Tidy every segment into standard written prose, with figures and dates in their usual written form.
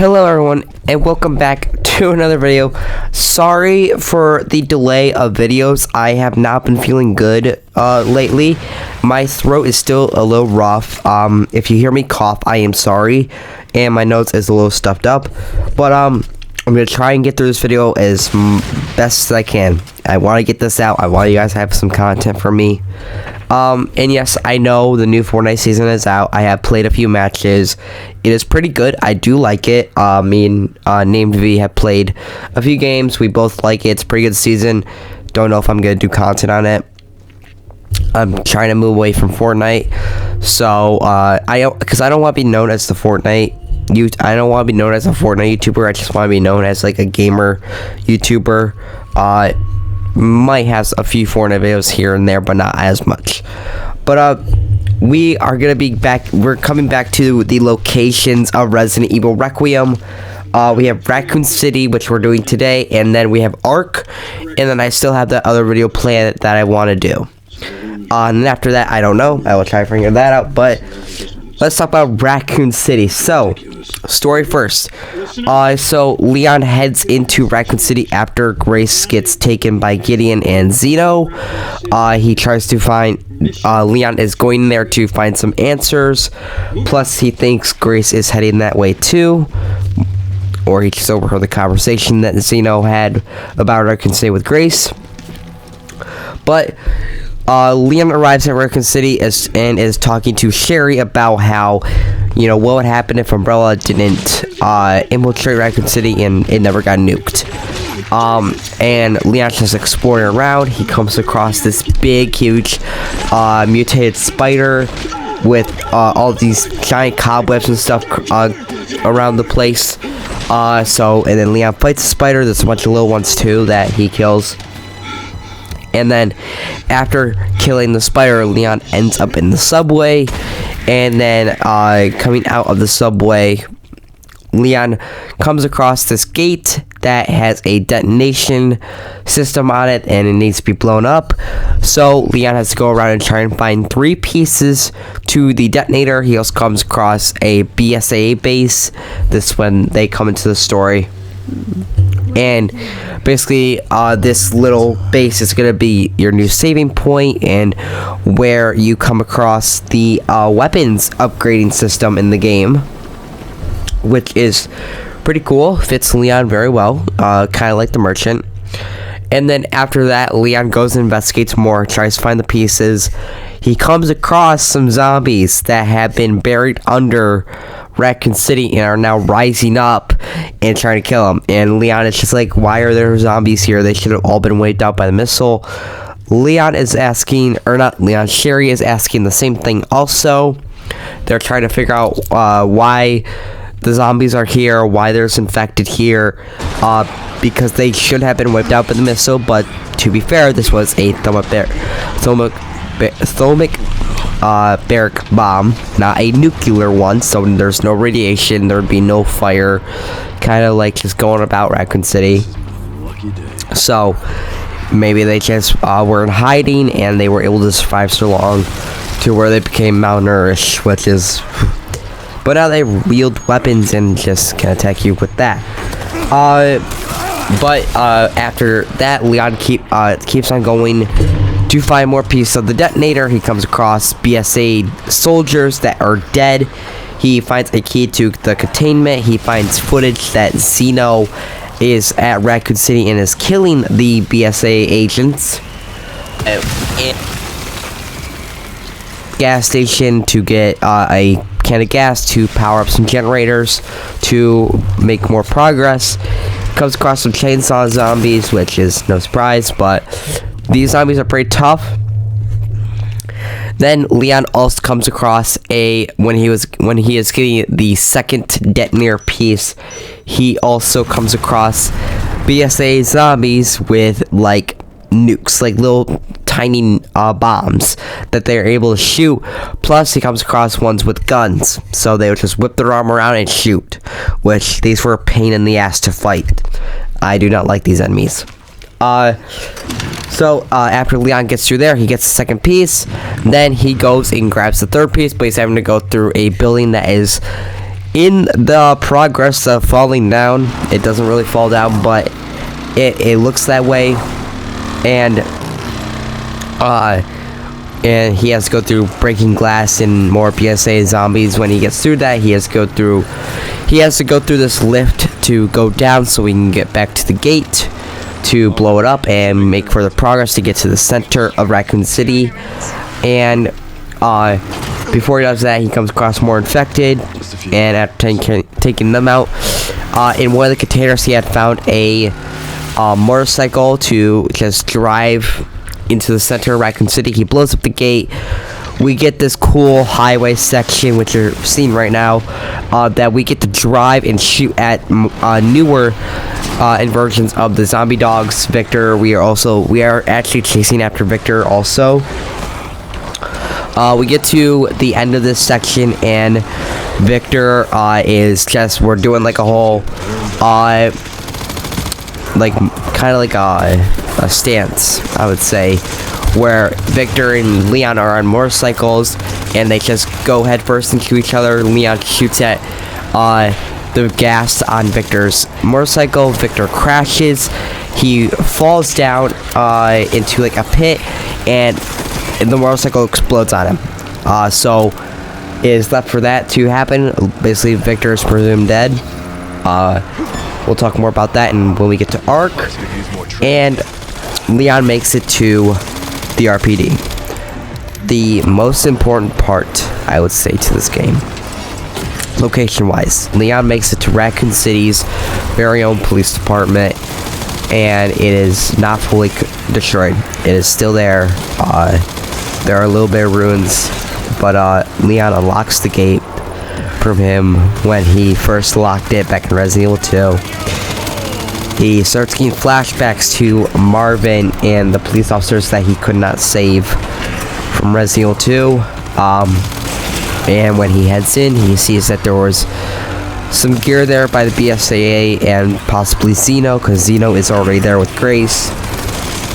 Hello everyone and welcome back to another video. Sorry for the delay of videos. I have not been feeling good lately. My throat is still a little rough. If you hear me cough, I am sorry, and my nose is a little stuffed up, but I'm gonna try and get through this video as best as I can. I want to get this out. I want you guys to have some content for me. And yes, I know the new Fortnite season is out. I have played a few matches. It is pretty good. I do like it. Me and Named V have played a few games. We both like it. It's a pretty good season. Don't know if I'm gonna do content on it. I'm trying to move away from Fortnite, so because I don't want to be known as the Fortnite. I don't want to be known as a Fortnite YouTuber. I just want to be known as like a gamer YouTuber. Might have a few Fortnite videos here and there, but not as much. But we are gonna be back. We're coming back to the locations of Resident Evil Requiem. We have Raccoon City, which we're doing today, and then we have Ark, and then I still have that other video planned that I want to do. And after that, I don't know. I will try to figure that out. But let's talk about Raccoon City. So, story first. So Leon heads into Raccoon City after Grace gets taken by Gideon and Zeno. He tries to find, Leon is going there to find some answers. Plus, he thinks Grace is heading that way too. Or he just overheard the conversation that Zeno had about Raccoon City with Grace. But Leon arrives at Raccoon City and is talking to Sherry about how, you know, what would happen if Umbrella didn't infiltrate Raccoon City and it never got nuked. And Leon's just exploring around. He comes across this big, huge, mutated spider with all these giant cobwebs and stuff around the place. And then Leon fights the spider. There's a bunch of little ones too that he kills. And then, after killing the spider, Leon ends up in the subway. And then, coming out of the subway, Leon comes across this gate that has a detonation system on it, and it needs to be blown up. So, Leon has to go around and try and find 3 pieces to the detonator. He also comes across a BSAA base. This is when they come into the story. And basically, this little base is going to be your new saving point and where you come across the weapons upgrading system in the game, which is pretty cool. Fits Leon very well, kind of like the merchant. And then after that, Leon goes and investigates more, tries to find the pieces. He comes across some zombies that have been buried under Raccoon City and are now rising up and trying to kill him. And Leon is just like, why are there zombies here? They should have all been wiped out by the missile. Leon is asking, or not Leon, Sherry is asking the same thing also. They're trying to figure out why the zombies are here, why there's infected here, because they should have been wiped out by the missile. But to be fair, this was a barrack bomb, not a nuclear one, so there's no radiation, there would be no fire, kind of like just going about Raccoon City. So maybe they just were in hiding and they were able to survive so long to where they became malnourished, which is, but now they wield weapons and just can attack you with that. But after that, Leon keeps on going to find more pieces of the detonator. He comes across BSA soldiers that are dead. He finds a key to the containment. He finds footage that Zeno is at Raccoon City and is killing the BSA agents. Gas station to get a can of gas to power up some generators to make more progress. Comes across some chainsaw zombies, which is no surprise, but these zombies are pretty tough. Then Leon also comes across when he is getting the second detonator piece, he also comes across BSA zombies with like nukes, like little tiny bombs that they're able to shoot. Plus, he comes across ones with guns, so they would just whip their arm around and shoot, which these were a pain in the ass to fight. I do not like these enemies. So after Leon gets through there, he gets the second piece. Then he goes and grabs the third piece, but he's having to go through a building that is in the progress of falling down. It doesn't really fall down, but it looks that way. And he has to go through breaking glass and more PSA zombies. When he gets through that, he has to go through this lift to go down so we can get back to the gate to blow it up and make further progress to get to the center of Raccoon City. And before he does that, he comes across more infected, and after taking them out, in one of the containers he had found a motorcycle to just drive into the center of Raccoon City. He blows up the gate. We get this cool highway section, which you're seeing right now, that we get to drive and shoot at newer inversions of the zombie dogs. Victor, we are actually chasing after Victor also. We get to the end of this section, and Victor we're doing like a whole kind of like a stance, I would say, where Victor and Leon are on motorcycles and they just go head first into each other. Leon shoots at the gas on Victor's motorcycle. Victor crashes. He falls down into like a pit, and the motorcycle explodes on him. So it is left for that to happen. Basically, Victor is presumed dead. We'll talk more about that and when we get to Ark. And Leon makes it to the R.P.D. The most important part, I would say, to this game, location-wise, Leon makes it to Raccoon City's very own police department, and it is not fully destroyed. It is still there. There are a little bit of ruins, but Leon unlocks the gate from him when he first locked it back in Resident Evil 2. He starts getting flashbacks to Marvin and the police officers that he could not save from Resident Evil 2. And when he heads in, he sees that there was some gear there by the BSAA and possibly Zeno, because Zeno is already there with Grace.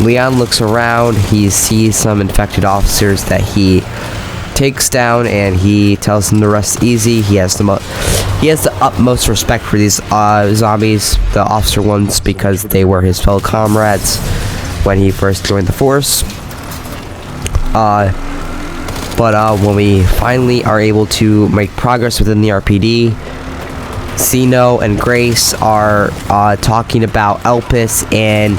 Leon looks around. He sees some infected officers that he takes down, and he tells them the rest easy. He has the utmost respect for these zombies, the officer ones, because they were his fellow comrades when he first joined the force. But when we finally are able to make progress within the R.P.D., Zeno and Grace are talking about Elpis and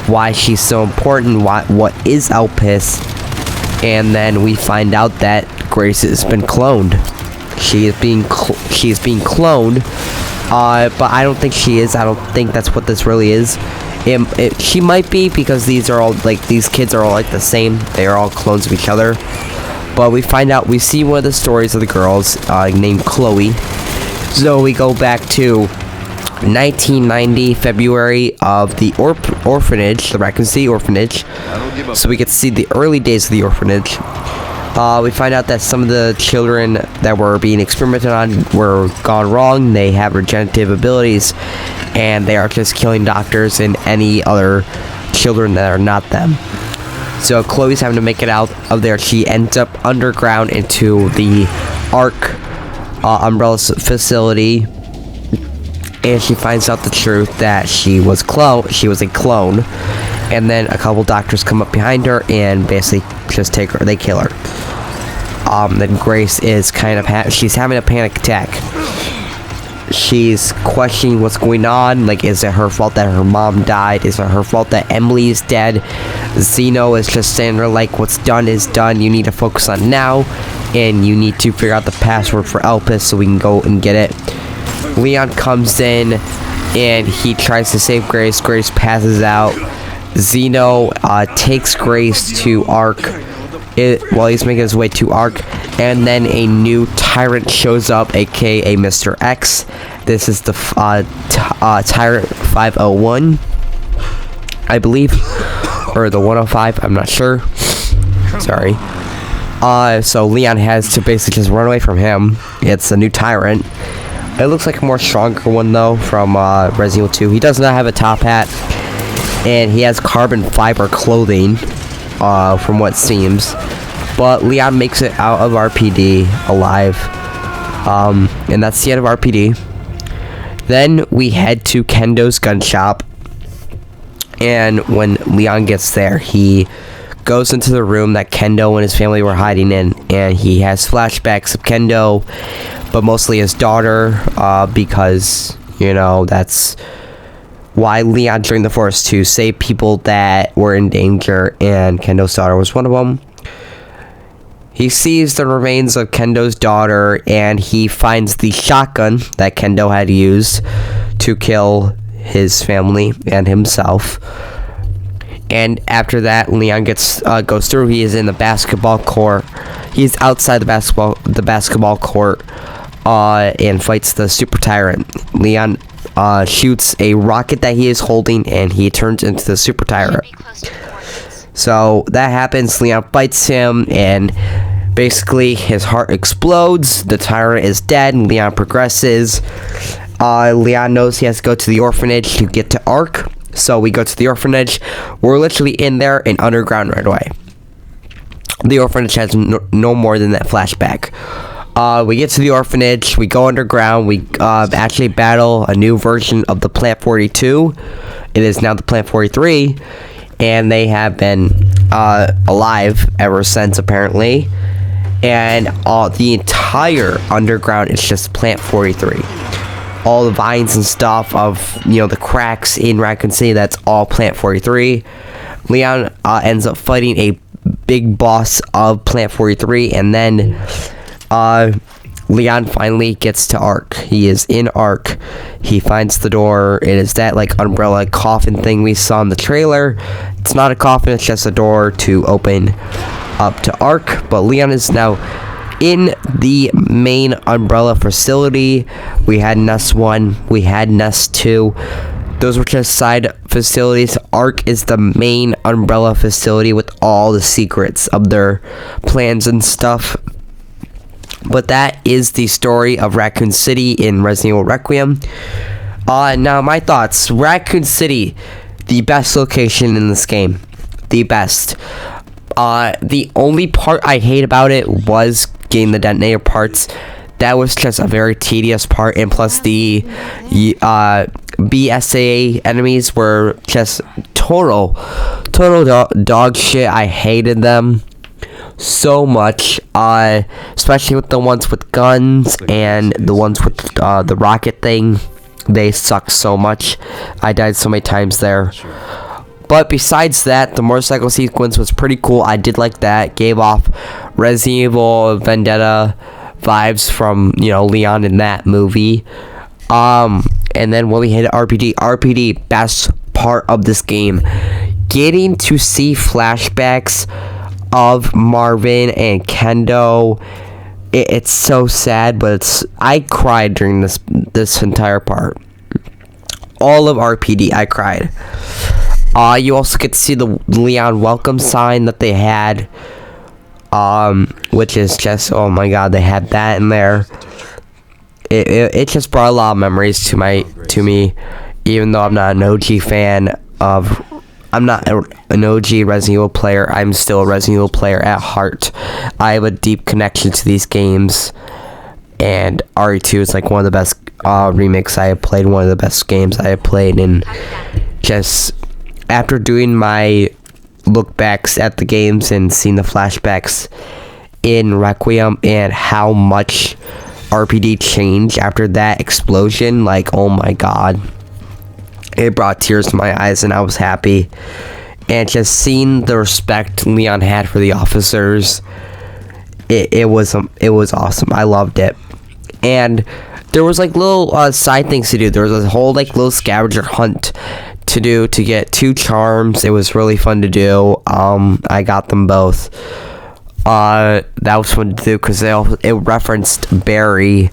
why she's so important. What is Elpis? And then we find out that Grace has been cloned. She is being cloned, but I don't think she is. I don't think that's what this really is. She might be, because these kids are all like the same. They are all clones of each other. But we find out, we see one of the stories of the girls named Chloe. So we go back to 1990, February, of the orphanage, the Raccoon City orphanage. So we get to see the early days of the orphanage. We find out that some of the children that were being experimented on were gone wrong. They have regenerative abilities, and they are just killing doctors and any other children that are not them. So Chloe's having to make it out of there. She ends up underground into the Ark umbrella facility, and she finds out the truth that she was a clone. And then a couple doctors come up behind her and basically just take her. They kill her. Then Grace is she's having a panic attack. She's questioning what's going on. Like, is it her fault that her mom died? Is it her fault that Emily is dead? Zeno is just saying to her, like, what's done is done. You need to focus on now, and you need to figure out the password for Elpis so we can go and get it. Leon comes in, and he tries to save Grace. Grace passes out. Zeno takes Grace to Ark while he's making his way to Ark, and then a new tyrant shows up, aka Mr. X. This is the Tyrant 501, I believe, or the 105, I'm not sure. Sorry. So Leon has to basically just run away from him. It's a new tyrant. It looks like a more stronger one, though, from Resident Evil 2. He does not have a top hat, and he has carbon fiber clothing, from what seems. But Leon makes it out of R.P.D. alive. And that's the end of R.P.D. Then we head to Kendo's gun shop, and when Leon gets there, he goes into the room that Kendo and his family were hiding in, and he has flashbacks of Kendo, but mostly his daughter, because, you know, that's why Leon joined the force, to save people that were in danger, and Kendo's daughter was one of them. He sees the remains of Kendo's daughter, and he finds the shotgun that Kendo had used to kill his family and himself. And after that, Leon goes through. He is in the basketball court. He's outside the basketball court, and fights the super tyrant. Leon shoots a rocket that he is holding, and he turns into the super tyrant. So that happens. Leon fights him, and basically his heart explodes. The tyrant is dead, and Leon progresses. Leon knows he has to go to the orphanage to get to Ark. So we go to the orphanage. We're literally in there and underground right away. The orphanage has no more than that flashback. We get to the orphanage. We go underground. We actually battle a new version of the Plant 42. It is now the Plant 43. And they have been alive ever since, apparently. And the entire underground is just Plant 43. All the vines and stuff of, you know, the cracks in Raccoon City, that's all Plant 43. Leon ends up fighting a big boss of Plant 43, and then Leon finally gets to Ark. He is in Ark. He finds the door. It is that like umbrella coffin thing we saw in the trailer. It's not a coffin, it's just a door to open up to Ark. But Leon is now in the main umbrella facility. We had Nest 1, we had Nest 2. Those were just side facilities. Ark is the main umbrella facility with all the secrets of their plans and stuff. But that is the story of Raccoon City in Resident Evil Requiem. Now my thoughts. Raccoon City, the best location in this game. The best. The only part I hate about it was getting the detonator parts. That was just a very tedious part, and plus the BSAA enemies were just total dog shit. I hated them so much, especially with the ones with guns and the ones with the rocket thing. They suck so much. I died so many times there. But besides that, the motorcycle sequence was pretty cool. I did like that. Gave off Resident Evil Vendetta vibes from, you know, Leon in that movie. And then when we hit R.P.D, best part of this game, getting to see flashbacks of Marvin and Kendo. It's so sad, but I cried during this entire part. All of R.P.D, I cried. You also get to see the Leon welcome sign that they had, which is just, oh my god, they had that in there. It just brought a lot of memories to me, even though I'm not an OG fan of. I'm not an OG Resident Evil player. I'm still a Resident Evil player at heart. I have a deep connection to these games, and RE2 is like one of the best remakes I have played, one of the best games I have played, and just after doing my look backs at the games and seeing the flashbacks in Requiem and how much R.P.D changed after that explosion, like, oh my god, it brought tears to my eyes, and I was happy. And just seeing the respect Leon had for the officers, it was awesome. I loved it. And there was like little side things to do. There was a whole like little scavenger hunt to do to get 2 charms. It was really fun to do. I got them both. That was fun to do because it referenced Barry,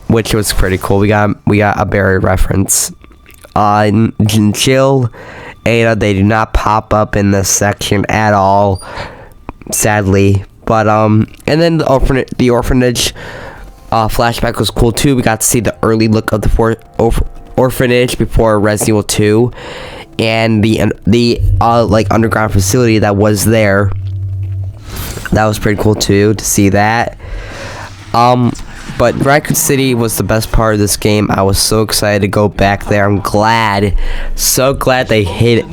which was pretty cool. We got a Barry reference. Jill, Ada, they do not pop up in this section at all, sadly. But and then the orphanage flashback was cool too. We got to see the early look of the orphanage before Resident Evil 2, and the like underground facility that was there. That was pretty cool too to see that. But Raccoon City was the best part of this game. I was so excited to go back there. I'm glad, so glad they hid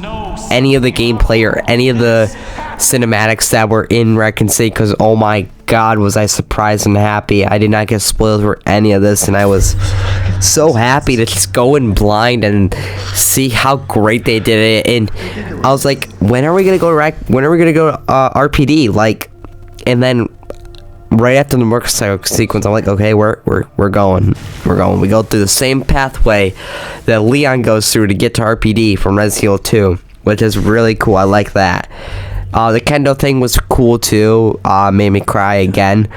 any of the gameplay or any of the cinematics that were in Raccoon City, because oh my god, was I surprised and happy. I did not get spoiled for any of this, and I was so happy to just go in blind and see how great they did it. And I was like, when are we gonna go R.P.D? Like, and then right after the motorcycle sequence, I'm like, okay, we're going. We go through the same pathway that Leon goes through to get to R.P.D. from Resident Evil 2, which is really cool. I like that. The Kendo thing was cool too. Made me cry again.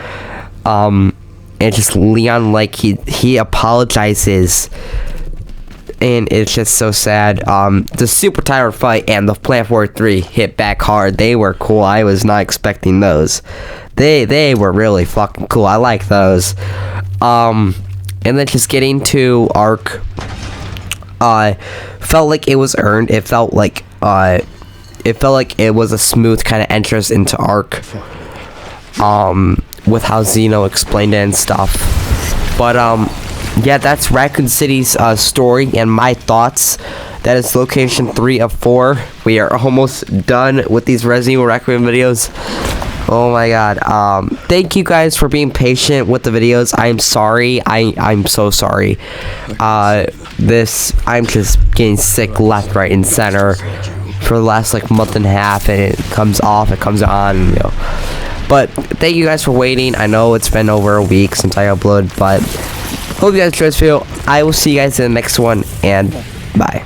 And just Leon, like, he apologizes, and it's just so sad. The Super Tyrant fight and the Plant 43 hit back hard. They were cool. I was not expecting those. They were really fucking cool. I like those. And then just getting to Ark, felt like it was earned. It felt like it was a smooth kind of entrance into Ark, with how Zeno explained it and stuff. But yeah, that's Raccoon City's story and my thoughts. That is location 3 of 4. We are almost done with these Resident Evil Requiem videos. Oh my god. Thank you guys for being patient with the videos. I'm sorry. I'm so sorry. I'm just getting sick left, right, and center for the last like month and a half, and it comes off, it comes on, you know. But thank you guys for waiting. I know it's been over a week since I uploaded, but hope you guys enjoyed this video. I will see you guys in the next one, and bye.